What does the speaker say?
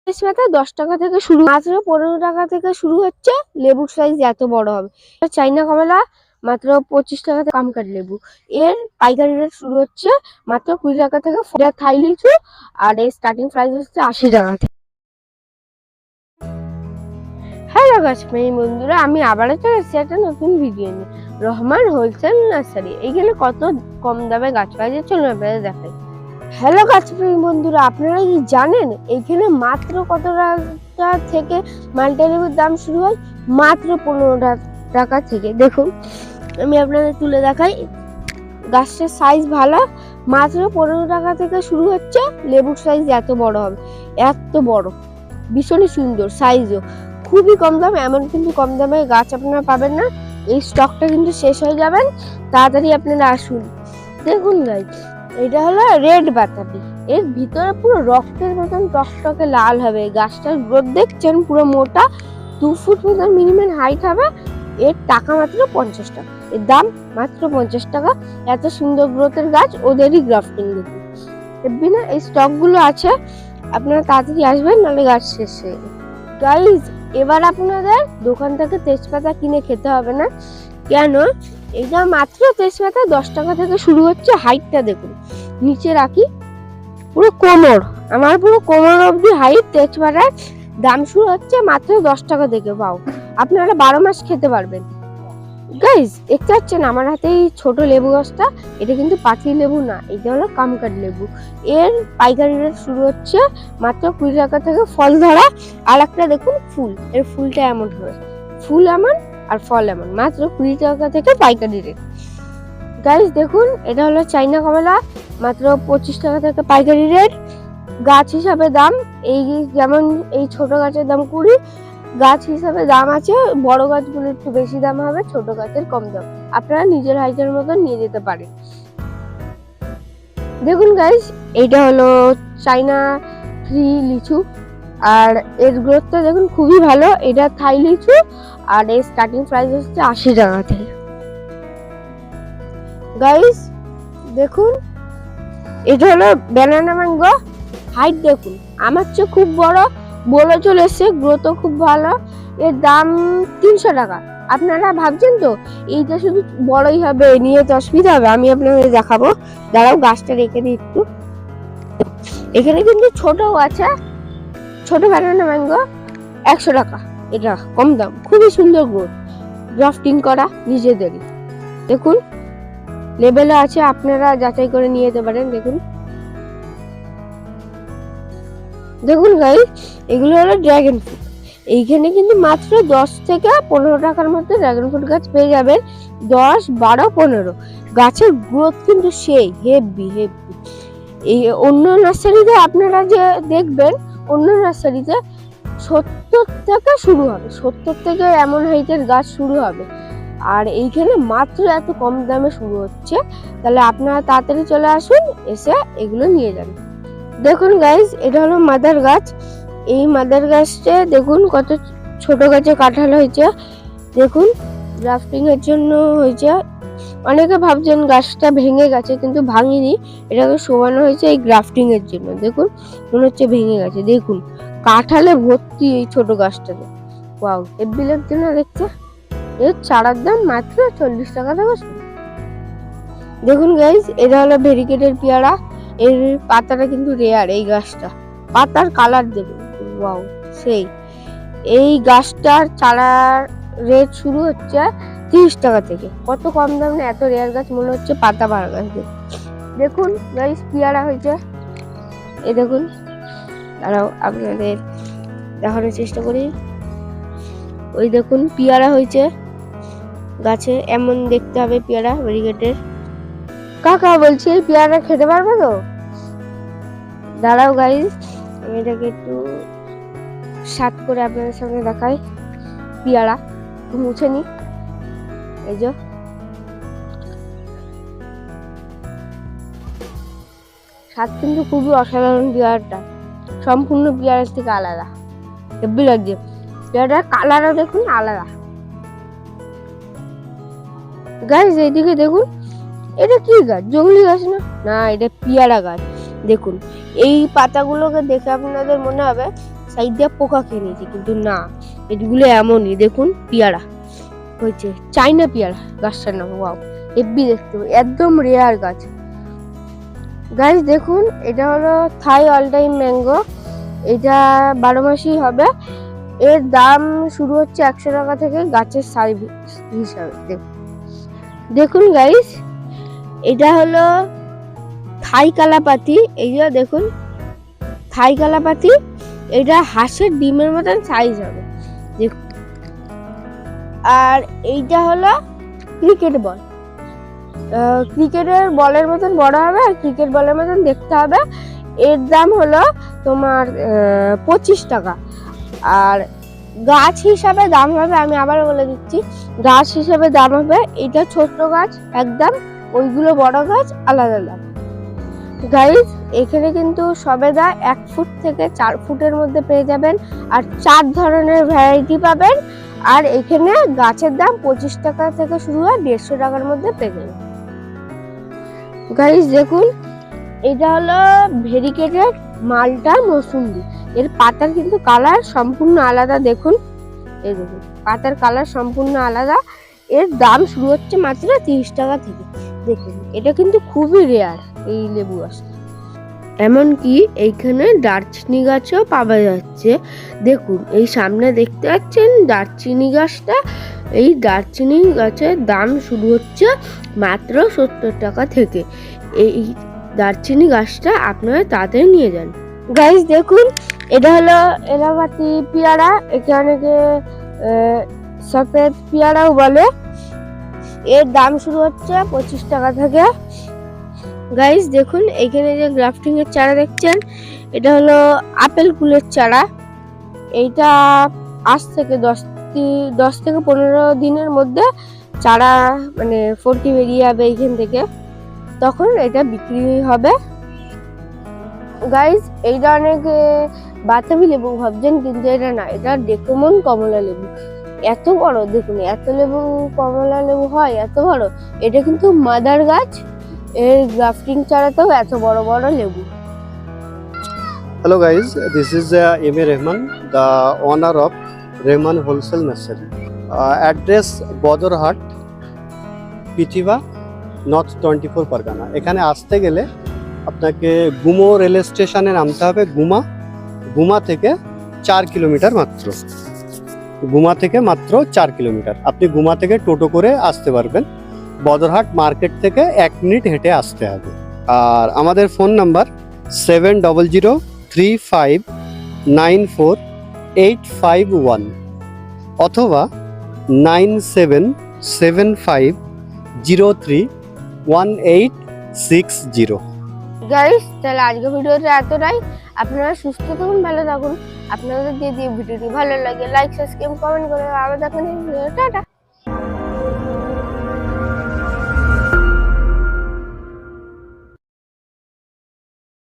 তেজপাতা 10 টাকা থেকে শুরু, মাত্র 15 টাকা থেকে শুরু হচ্ছে। লেবুর সাইজ এত বড় হবে। চাইনা কমলা মাত্র 25 টাকা থেকে, কামকাট লেবু এর পাইকারি রেট শুরু হচ্ছে মাত্র 20 টাকা থেকে। থাই লিচু আর এর স্টার্টিং প্রাইস হচ্ছে 80 টাকা থেকে। হ্যালো গাছপ্রেমী বন্ধুরা, আমি আবারও চলে এসেছি একটা নতুন ভিডিও নিয়ে। রহমান হোলসেল নার্সারি, এইখানে কত কম দামে গাছ পাওয়া যায় চলুন আপনাদের দেখাই। হ্যালো গাছপ্রেমী বন্ধুরা, আপনারা কি জানেন এইখানে মাত্র কত টাকা থেকে মাল্টা লেবুর দাম শুরু হয়? মাত্র 15 টাকা থেকে। দেখুন আমি আপনাদের তুলে দেখাই, গাছটার সাইজ ভালো। মাত্র 15 টাকা থেকে শুরু হচ্ছে। লেবুর সাইজ এত বড় হবে, এত বড়, ভীষণই সুন্দর সাইজও, খুবই কম দাম। এমন কিন্তু কম দামে গাছ আপনারা পাবেন না। এই স্টকটা কিন্তু শেষ হয়ে যাবেন, তাড়াতাড়ি আপনারা আসুন। দেখুন গাইস, এটা হলো রেড বাতাবি, এর ভিতরে পুরো রক্তের মতন টকটকে লাল হবে। গাছটার গ্রোথ দেখছেন, পুরো মোটা, 2 ফুট মতন মিনিমাম হাইট হবে। এর টাকা মাত্র 50 টাকা, এর দাম মাত্র 50 টাকা। এত সুন্দর গ্রোথের গাছ, ওদেরই গ্রাফটিং। দেখুন দেখবি না, এই স্টক গুলো আছে, আপনারা তাড়াতাড়ি আসবেন, নাহলে গাছ শেষ হয়ে যাবে। গাইজ, এবার আপনাদের দোকান থেকে তেজপাতা কিনে খেতে হবে না। কেন? এটা মাত্র তেজপাতা 10 টাকা থেকে শুরু হচ্ছে। হাইটটা দেখুন, নিচে রাখি পুরো কোমর, আমার পুরো কোমর অবধি হাইট। তেজপাতার দাম শুরু হচ্ছে মাত্র 10 টাকা থেকে। পাও আপনারা 12 মাস খেতে পারবেন। গাইজ দেখতে পাচ্ছেন আমার হাতে এই ছোট লেবু গাছটা, এটা কিন্তু পাতি লেবু না, এটা হলো কামকাট লেবু। এর পাইকারি রেট শুরু হচ্ছে মাত্র 20 টাকা থেকে। ফল ধরা আর একটা দেখুন ফুল, এর ফুলটা এমন হবে, ফুল এমন আর ফল এমন। মাত্র 20 টাকা থেকে পাইকারি রেট। গাইজ দেখুন, এটা হলো চাইনা কমলা, মাত্র 25 টাকা থেকে পাইকারি রেট। গাছ হিসাবে দাম, এই যেমন এই ছোট গাছের দাম 20, গাছ হিসাবে দাম আছে। বড় গাছগুলো একটু বেশি দাম হবে, ছোট গাছের কম দাম। আপনারা নিজের হাইটের মতন নিয়ে যেতে পারেন। দেখুন গাইস, এইটা হলো চাইনা ফ্রি লিচু, আর এর গ্রোথটা দেখুন খুবই ভালো। এটা থাই লিচু আর এর স্টার্টিং প্রাইস হচ্ছে 80 টাকা থেকে। গাইস দেখুন, এটা হলো ব্যানানা ম্যাঙ্গো। হাইট দেখুন আমার চেয়ে খুব বড়, বলে চলে এসছে, গ্রোথও খুব ভালো। এর দাম 300 টাকা। আপনারা ভাবছেন তো এইটা শুধু বড়ই হবে, নিয়ে তো অসুবিধা হবে। আমি আপনাদের দেখাবো, দাঁড়াও গাছটা রেখে দিই একটু। এখানে কিন্তু ছোটও আছে, ছোট ব্যানানা ম্যাঙ্গো 100 টাকা। এটা কম দাম, খুবই সুন্দর গ্রোথ, গ্রাফটিং করা নিজেদেরই। দেখুন লেবেলে আছে, আপনারা যাচাই করে নিয়ে যেতে পারেন। দেখুন দেখুন গাইস, এগুলো হলো ড্রাগন ফ্রুট। এইখানে কিন্তু মাত্র 10 থেকে 15 টাকার মধ্যে ড্রাগন ফ্রুট গাছ পেয়ে যাবেন। 10, 12, 15। গাছের গ্রোথ কিন্তু সেই হেভি হেভি। এই অন্য নার্সারিতে আপনারা যে দেখবেন, অন্য নার্সারিতে 70 থেকে শুরু হবে, 70 থেকে এমন হাইটের গাছ শুরু হবে। আর এইখানে মাত্র এত কম দামে শুরু হচ্ছে। তাহলে আপনারা তাড়াতাড়ি চলে আসুন, এসে এগুলো নিয়ে যান। দেখুন গাইজ, এটা হলো মাদার গাছ। এই মাদার গাছটা দেখুন কত ছোট গাছে কাঁঠাল হয়েছে। দেখুন গ্রাফটিং এর জন্য হয়েছে। অনেকে ভাবছেন গাছটা ভেঙে গেছে, কিন্তু ভাঙেনি, এটাকে শোয়ানো হয়েছে এই গ্রাফটিং এর জন্য। দেখুন মনে হচ্ছে ভেঙে গেছে। দেখুন কাঁঠালে ভর্তি এই ছোট গাছটাতে। ওয়াও, হেব্বি লাগছে না দেখতে? এর চারার দাম মাত্র 40 টাকা থেকে শুরু। দেখুন গাইজ, এটা হলো ভেরিকেটের পেয়ারা। এর পাতাটা কিন্তু রেয়ার। এই গাছটা পাতার কালার দেখুন, ওয়াও সেই। এই গাছটার চারার রেট শুরু হচ্ছে 30 টাকা থেকে। কত কম দাম না, এত রেয়ার গাছ, মনে হচ্ছে পাতা বাড়া গাছ। দেখুন গাইস, পেয়ারা হয়েছে। এই দেখুন, দাঁড়াও আপনাদের দেখানোর চেষ্টা করি। ওই দেখুন পেয়ারা হয়েছে গাছে, এমন দেখতে হবে পেয়ারা ভেরিকেটের। কাকা বলছি এই পেয়ারা খেতে পারবে তো? দাঁড়াও গাইস, আমি এটাকে একটু সাত করে আপনাদের সামনে দেখাই। পেয়ারা মুছে নি, এই যে স্বাদ কিন্তু খুবই অসাধারণ। পেয়ারাটা সম্পূর্ণ পেয়ারার থেকে আলাদা, হেব্বি লাগছে। পেয়ারাটার কালারও দেখুন আলাদা। গাইস এইদিকে দেখুন, এটা কি গাছ? জংলি গাছ না? না, এটা পেয়ারা গাছ। দেখুন এই পাতাগুলোকে দেখে আপনাদের মনে হবে সাইড দিয়ে পোকা খেয়ে নিয়েছে, কিন্তু না, এগুলো এমনই। দেখুন পেয়ারা হয়েছে, চাইনা পেয়ারা গাছটার নাম। ওয়াও, হেব্বি দেখতে, একদম রেয়ার গাছ। গাইস দেখুন, এটা হলো থাই অল টাইম ম্যাঙ্গো। এটা 12 মাসই হবে। এর দাম শুরু হচ্ছে 100 টাকা থেকে গাছের সাইজ হিসাবে। দেখুন গাইস, এটা হলো থাই কালাপাতি। এই যে দেখুন থাই কালাপাতি, এটা হাঁসের ডিমের মতন সাইজ হবে। দেখুন, আর এইটা হলো ক্রিকেট বল। ক্রিকেটের বলের মতন বড় হবে আর ক্রিকেট বলের মতন দেখতে হবে। এর দাম হলো তোমার 25 টাকা। আর গাছ হিসাবে দাম হবে, আমি আবার বলে দিচ্ছি, গাছ হিসাবে দাম হবে, এটা ছোট্ট গাছ একদম, ওইগুলো বড় গাছ আলাদা দাম। গাইস এখানে কিন্তু সবেদা 1 ফুট থেকে 4 ফুটের মধ্যে পেয়ে যাবেন, আর 4 ধরনের ভ্যারাইটি পাবেন। আর এখানে গাছের দাম 25 টাকা থেকে শুরু হয়, 150 টাকার মধ্যে পেয়ে যাবেন। গাইস দেখুন, এটা হলো ভেরিকেটেড মালটা মৌসুম্বি। এর পাতার কিন্তু কালার সম্পূর্ণ আলাদা। দেখুন, এই দেখুন পাতার কালার সম্পূর্ণ আলাদা। এর দাম শুরু হচ্ছে মাত্র 30 টাকা থেকে। দেখুন, এটা কিন্তু খুবই রেয়ার এই লেবু গাছটা। এমনকি এইখানে দারচিনি গাছও পাওয়া যাচ্ছে। দেখুন, এই সামনে দেখতে পাচ্ছেন দারচিনি গাছটা। এই দারচিনি গাছের দাম শুরু হচ্ছে মাত্র 70 টাকা থেকে। এই দারচিনি গাছটা আপনারা তাড়াতাড়ি নিয়ে যান। গাইস দেখুন, এটা হলো এলাকাতি পেয়ারা। একে অনেকে সফেদ পেয়ারাও বলে। এর দাম শুরু হচ্ছে 25 টাকা থেকে। গাইস দেখুন, এখানে যে গ্রাফটিং এর চারা দেখছেন, এটা হলো আপেল কুলের চারা। এইটা আজ থেকে 10 থেকে 15 দিনের মধ্যে চারা মানে ফোরকি বেরিয়ে যাবে এইখান থেকে, তখন এটা বিক্রি হবে। গাইস এইটা অনেকে বাতাবি লেবু ভাবছেন, কিন্তু এটা না, এটা ডেকোমন কমলা লেবু। এত বড়, দেখুন এত লেবু, কমলা লেবু হয় এত বড়। এটা কিন্তু মাদার গাছ, এর গ্রাফটিং চারাতেও এত বড় বড় লেবু। Hello guys, this is M.A. Rahman, the owner of Rahman Wholesale Nursery. Address Badarhat, Pithiba, north 24 Pargana. এখানে আসতে গেলে আপনাকে গুমো রেল স্টেশনে নামতে হবে। গুমা থেকে 4 কিলোমিটার মাত্র। গুমা থেকে মাত্র 4 কিলোমিটার। আপনি গুমা থেকে টোটো করে আসতে পারবেন। বদরহাট মার্কেট থেকে 1 মিনিট হেঁটে আসতে হবে। আর আমাদের ফোন নাম্বার 7035948551 অথবা 9775031860। গাইস তাহলে আজকে ভিডিওটা এতটাই। আপনারা সুস্থ থাকুন, ভালো থাকুন। আপনাদের যদি ভিডিওটি ভালো লাগে লাইক, সাবস্ক্রাইব, কমেন্ট করে আবার দেখুন। টাটা।